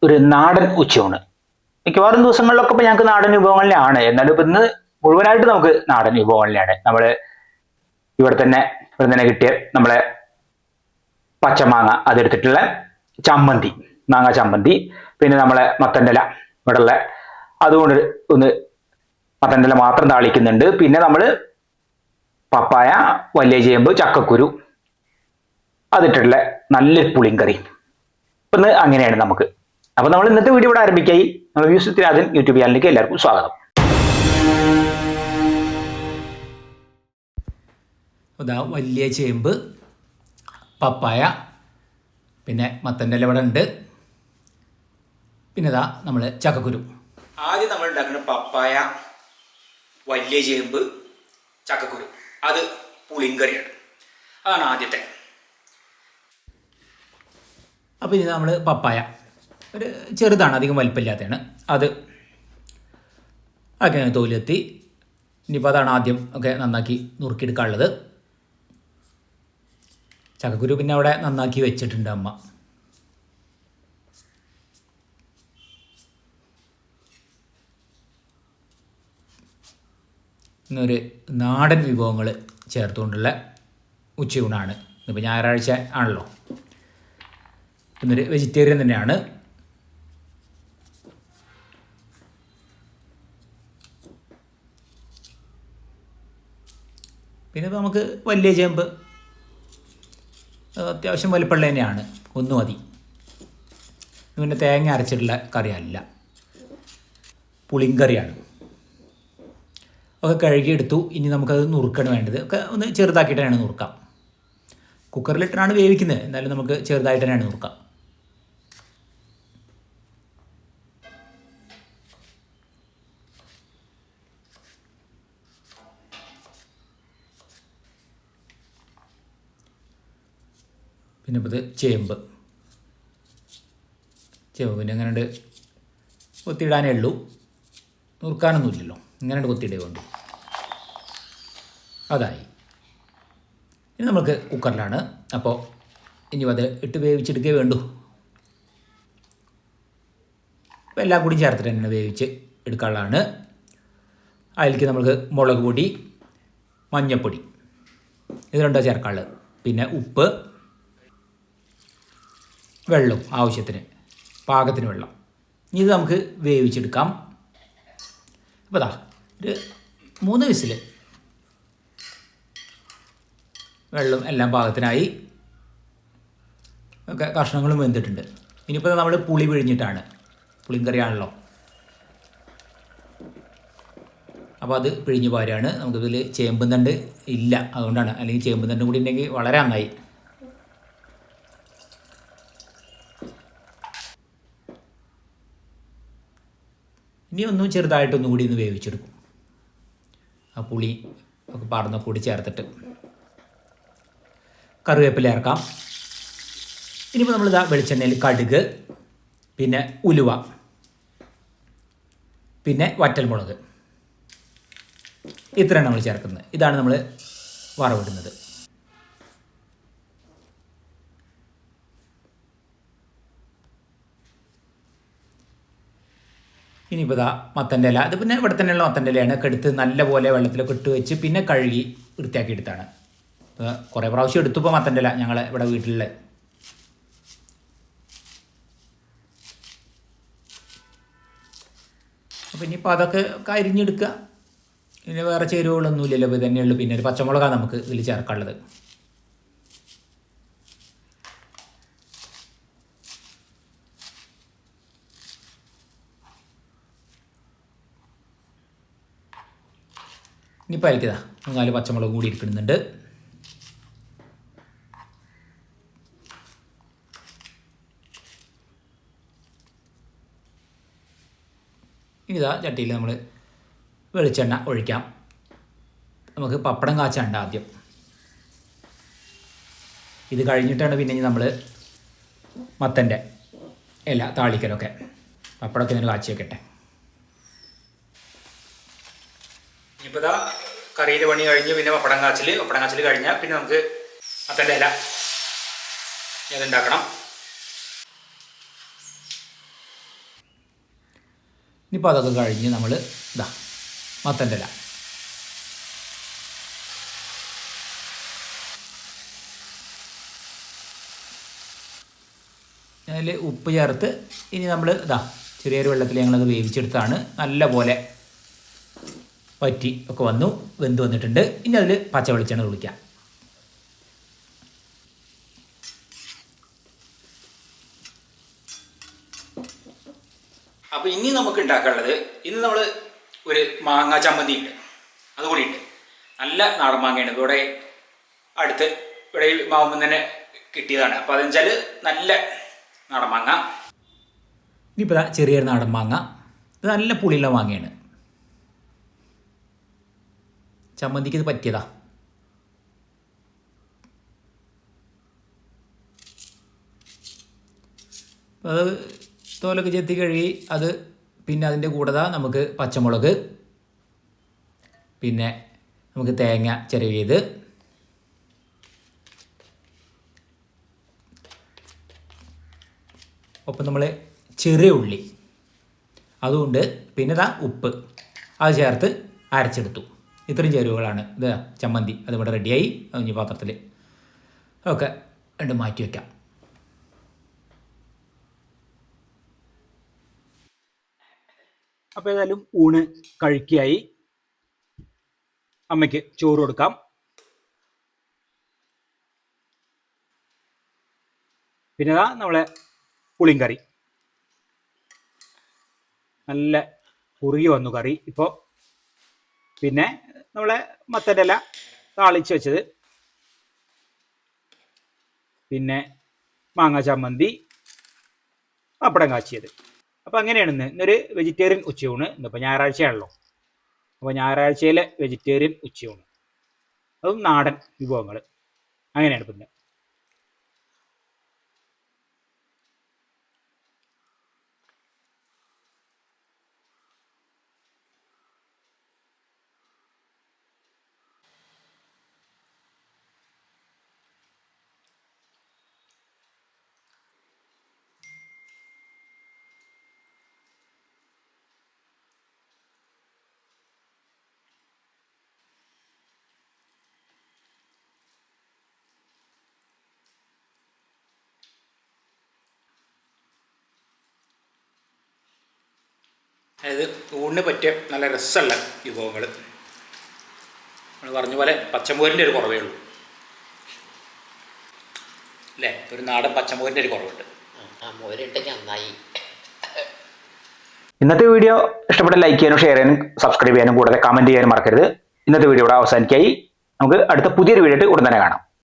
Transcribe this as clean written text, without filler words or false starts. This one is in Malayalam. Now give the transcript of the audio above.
ഒരു നാടൻ ഉച്ചയൂണ്. മിക്കവാറും ദിവസങ്ങളിലൊക്കെ ഇപ്പൊ ഞങ്ങൾക്ക് നാടൻ വിഭവങ്ങളിലാണ്. എന്നാലും ഇപ്പൊ ഇന്ന് മുഴുവനായിട്ട് നമുക്ക് നാടൻ വിഭവങ്ങളിലാണ്. ഇവിടെ തന്നെ കിട്ടിയ നമ്മളെ പച്ചമാങ്ങ അതെടുത്തിട്ടുള്ള ചമ്മന്തി, മാങ്ങ ചമ്മന്തി, പിന്നെ നമ്മളെ മത്തൻ്റെ ഇല ഇവിടെയുള്ള അതുകൊണ്ട് ഒന്ന് മത്തൻ്റെ ഇല മാത്രം താളിക്കുന്നുണ്ട്. പിന്നെ നമ്മൾ പപ്പായ, വലിയ ചേമ്പ്, ചക്കക്കുരു അതിട്ടുള്ള നല്ലൊരു പുളിങ്കറി. ഇപ്പൊ ഇന്ന് അങ്ങനെയാണ് നമുക്ക്. അപ്പൊ നമ്മൾ ഇന്നത്തെ വീഡിയോ ഇവിടെ ആരംഭിക്കായി. നമ്മൾ വ്യൂസ് വിത്ത് രാജൻ യൂട്യൂബ് ചാനലിലേക്ക് എല്ലാവർക്കും സ്വാഗതം. വലിയ ചേമ്പ്, പപ്പായ, പിന്നെ മത്തൻ്റെ ഇല ഇവിടെ ഉണ്ട്. പിന്നെ നമ്മൾ ചക്കക്കുരു. ആദ്യം നമ്മൾ ഉണ്ടാക്കുന്ന പപ്പായ, വലിയ ചേമ്പ്, ചക്കക്കുരു, അത് പുളിങ്കറിയാണ്. അതാണ് ആദ്യത്തെ. അപ്പോൾ ഇനി നമ്മൾ പപ്പായ ഒരു ചെറുതാണ്, അധികം വലിപ്പമില്ലാത്തതാണ്. അതൊക്കെ തോലെത്തി. ഇനിയിപ്പോൾ അതാണ് ആദ്യം ഒക്കെ നന്നാക്കി നുറുക്കിയെടുക്കാനുള്ളത്. ചക്കക്കുരു പിന്നെ അവിടെ നന്നാക്കി വെച്ചിട്ടുണ്ട് അമ്മ. ഇന്നൊരു നാടൻ വിഭവങ്ങൾ ചേർത്തുകൊണ്ടുള്ള ഉച്ചയൂണാണ്. ഇന്നിപ്പോൾ ഞായറാഴ്ച ആണല്ലോ. ഇന്നൊരു വെജിറ്റേറിയൻ തന്നെയാണ്. പിന്നെ ഇപ്പോൾ നമുക്ക് വലിയ ചേമ്പ് അത്യാവശ്യം വലിപ്പമുള്ള തന്നെയാണ്, ഒന്ന് മതി. പിന്നെ തേങ്ങ അരച്ചിട്ടുള്ള കറിയല്ല, പുളിങ്കറിയാണ്. ഒക്കെ കഴുകിയെടുത്തു. ഇനി നമുക്കത് നുറുക്കാണ് വേണ്ടത്. ഒക്കെ ഒന്ന് ചെറുതാക്കിയിട്ട് തന്നെയാണ് നുറുക്കാം. കുക്കറിലിട്ടാണ് വേവിക്കുന്നത്, എന്നാലും നമുക്ക് ചെറുതായിട്ട് തന്നെയാണ് നുറുക്കാം. പിന്നെ ഇപ്പോൾ ഇത് ചേമ്പ് പിന്നെ അങ്ങനെ കൊത്തിയിടാനേ ഉള്ളൂ, നുറുക്കാനൊന്നുമില്ലല്ലോ. ഇങ്ങനെ കൊത്തിയിടേ വേണ്ടു. അതായി. ഇനി നമുക്ക് കുക്കറിലാണ്. അപ്പോൾ ഇനി അത് ഇട്ട് വേവിച്ചെടുക്കേ വേണ്ടു. അപ്പോൾ എല്ലാം കൂടി ചേർത്തിട്ട് തന്നെ വേവിച്ച് എടുക്കാനുള്ളതാണ്. അതിലേക്ക് നമുക്ക് മുളക് പൊടി, മഞ്ഞൾപ്പൊടി, ഇത് രണ്ടോ ചേർക്കാനുള്ളത്. പിന്നെ ഉപ്പ്, വെള്ളം ആവശ്യത്തിന്, പാകത്തിന് വെള്ളം. ഇനി ഇത് നമുക്ക് വേവിച്ചെടുക്കാം. അപ്പോൾ ഒരു 3 വിസിൽ, വെള്ളം എല്ലാം പാകത്തിനായി. ഒക്കെ കഷ്ണങ്ങളും വെന്തിട്ടുണ്ട്. ഇനിയിപ്പോൾ നമ്മൾ പുളി പിഴിഞ്ഞിട്ടാണ്, പുളിങ്കറിയാണല്ലോ. അപ്പോൾ അത് പിഴിഞ്ഞ് പാരാണ്. നമുക്കിതിൽ ചേമ്പും തണ്ട് ഇല്ല, അതുകൊണ്ടാണ്. അല്ലെങ്കിൽ ചേമ്പും തണ്ടും കൂടി ഉണ്ടെങ്കിൽ വളരെ നന്നായി. ഇനി ഒന്നും ചെറുതായിട്ടൊന്നും കൂടി ഒന്ന് വേവിച്ചെടുക്കും. ആ പുളി ഒക്കെ പാർന്ന കൂടി ചേർത്തിട്ട് കറിവേപ്പില ഇറക്കാം. ഇനിയിപ്പോൾ നമ്മളിതാ വെളിച്ചെണ്ണയിൽ കടുക്, പിന്നെ ഉലുവ, പിന്നെ വറ്റൽമുളക്, ഇത്രയാണ് നമ്മൾ ചേർക്കുന്നത്. ഇതാണ് നമ്മൾ വറവിടുന്നത്. ഇനിയിപ്പോൾ മത്തൻ്റെ ഇല, അത് പിന്നെ ഇവിടെ തന്നെയുള്ള മത്തൻ്റെ ഇലയാണ്. ഒക്കെ എടുത്ത് നല്ലപോലെ വെള്ളത്തിലൊക്കെ ഇട്ട് വെച്ച് പിന്നെ കഴുകി വൃത്തിയാക്കി എടുത്താണ്. കുറേ പ്രാവശ്യം എടുത്തപ്പോൾ മത്തൻ്റെ ഇല ഞങ്ങൾ ഇവിടെ വീട്ടിലുള്ള. അപ്പോൾ ഇനിയിപ്പോൾ അതൊക്കെ അരിഞ്ഞെടുക്കുക. പിന്നെ വേറെ ചേരുവകളൊന്നുമില്ലല്ലോ, ഇത് തന്നെയുള്ളൂ. പിന്നെ ഒരു പച്ചമുളകാണ് നമുക്ക് ഇതിൽ ചേർക്കാനുള്ളത്. ഇനിയിപ്പോൾ അതിലേക്കിതാ 4 പച്ചമുളക് കൂടി ഇരിക്കുന്നുണ്ട്. ഇനിതാ ചട്ടിയിൽ നമ്മൾ വെളിച്ചെണ്ണ ഒഴിക്കാം. നമുക്ക് പപ്പടം കാച്ചാണ്ട് ആദ്യം. ഇത് കഴിഞ്ഞിട്ടാണ് പിന്നെ നമ്മൾ മത്തൻ്റെ ഇല താളിക്കലൊക്കെ. പപ്പടമൊക്കെ ഇതിന് കാച്ചി വെക്കട്ടെ. ഇനിയിപ്പോൾ ഇതാ കറിയുടെ പണി കഴിഞ്ഞ് പിന്നെ പപ്പടം കാച്ചിൽ കഴിഞ്ഞാൽ പിന്നെ നമുക്ക് മത്തൻ്റെ ഇല അതുണ്ടാക്കണം. ഇനിയിപ്പോൾ അതൊക്കെ കഴിഞ്ഞ് നമ്മൾ ഇതാ മത്തൻ്റെ ഇല അതിൽ ഉപ്പ് ചേർത്ത് ഇനി നമ്മൾ ഇതാ ചെറിയൊരു വെള്ളത്തിൽ ഞങ്ങളത് വേവിച്ചെടുത്താണ്. നല്ല പോലെ വറ്റി ഒക്കെ വന്നു, വെന്ത് വന്നിട്ടുണ്ട്. ഇനി അതിൽ പച്ച വെളിച്ചെണ്ണ ഒഴിക്കാം. അപ്പോൾ ഇനി നമുക്ക് ഉണ്ടാക്കാനുള്ളത്, ഇന്ന് നമ്മൾ ഒരു മാങ്ങ ചമ്മന്തി ഉണ്ട്, അതുകൂടി ഉണ്ട്. നല്ല നാടൻ മാങ്ങയാണ്. ഇവിടെ അടുത്ത് ഇവിടെ ഈ മാവുമ്പം തന്നെ കിട്ടിയതാണ്. അപ്പോൾ അതെന്ന് വെച്ചാൽ നല്ല നാടൻ മാങ്ങ. ഇനിയിപ്പോൾ ചെറിയൊരു നാടൻ മാങ്ങ, ഇത് നല്ല പുളിയുള്ള മാങ്ങയാണ്. ചമ്മന്തിക്ക് ഇത് പറ്റിയതാ. അത് തോലൊക്കെ ചെത്തി കഴുകി അത് പിന്നെ അതിൻ്റെ കൂടെ നമുക്ക് പച്ചമുളക്, പിന്നെ നമുക്ക് തേങ്ങ ചിരവിയത്, ഒപ്പം നമ്മൾ ചെറിയ ഉള്ളി അതുകൊണ്ട്, പിന്നെ ഉപ്പ് അത് ചേർത്ത് അരച്ചെടുത്തു. ഇത്രയും ചേരുവകളാണ് ഇത് ചമ്മന്തി. അതിവിടെ റെഡിയായി. അതിന് പാത്രത്തിൽ ഓക്കെ രണ്ട് മാറ്റി വയ്ക്കാം. അപ്പോൾ ഏതായാലും ഊണ് കഴിക്കായി. അമ്മയ്ക്ക് ചോറ് കൊടുക്കാം. പിന്നെ നമ്മളെ പുളിയും കറി നല്ല കുറുകി വന്നു കറി ഇപ്പോൾ. പിന്നെ നമ്മളെ മത്തൻ്റെ ഇല താളിച്ച് വെച്ചത്, പിന്നെ മാങ്ങ ചമ്മന്തി, പപ്പടം കാച്ചിയത്. അപ്പോൾ അങ്ങനെയാണ് ഇന്നൊരു വെജിറ്റേറിയൻ ഉച്ചയൂണ്. ഇന്നിപ്പോൾ ഞായറാഴ്ചയാണല്ലോ. അപ്പോൾ ഞായറാഴ്ചയിലെ വെജിറ്റേറിയൻ ഉച്ചയൂണ്, അതും നാടൻ വിഭവങ്ങൾ. അങ്ങനെയാണ് ഇപ്പം ഇന്ന്. അതായത് ഊണിന് പറ്റിയ നല്ല രസമുള്ള വിഭവങ്ങൾ. നമ്മൾ പറഞ്ഞ പോലെ പച്ചമോരിൻ്റെ ഒരു കുറവേ ഉള്ളൂ അല്ലേ? ഒരു നാടൻ പച്ചമോരിൻ്റെ ഒരു കുറവുണ്ട്. മോരുണ്ടെങ്കിൽ നന്നായി. ഇന്നത്തെ വീഡിയോ ഇഷ്ടപ്പെട്ട ലൈക്ക് ചെയ്യാനും ഷെയർ ചെയ്യാനും സബ്സ്ക്രൈബ് ചെയ്യാനും കൂടാതെ കമൻറ്റ് ചെയ്യാനും മറക്കരുത്. ഇന്നത്തെ വീഡിയോ ഇവിടെ അവസാനിക്കായി. നമുക്ക് അടുത്ത പുതിയൊരു വീഡിയോ ഉടൻ തന്നെ കാണാം.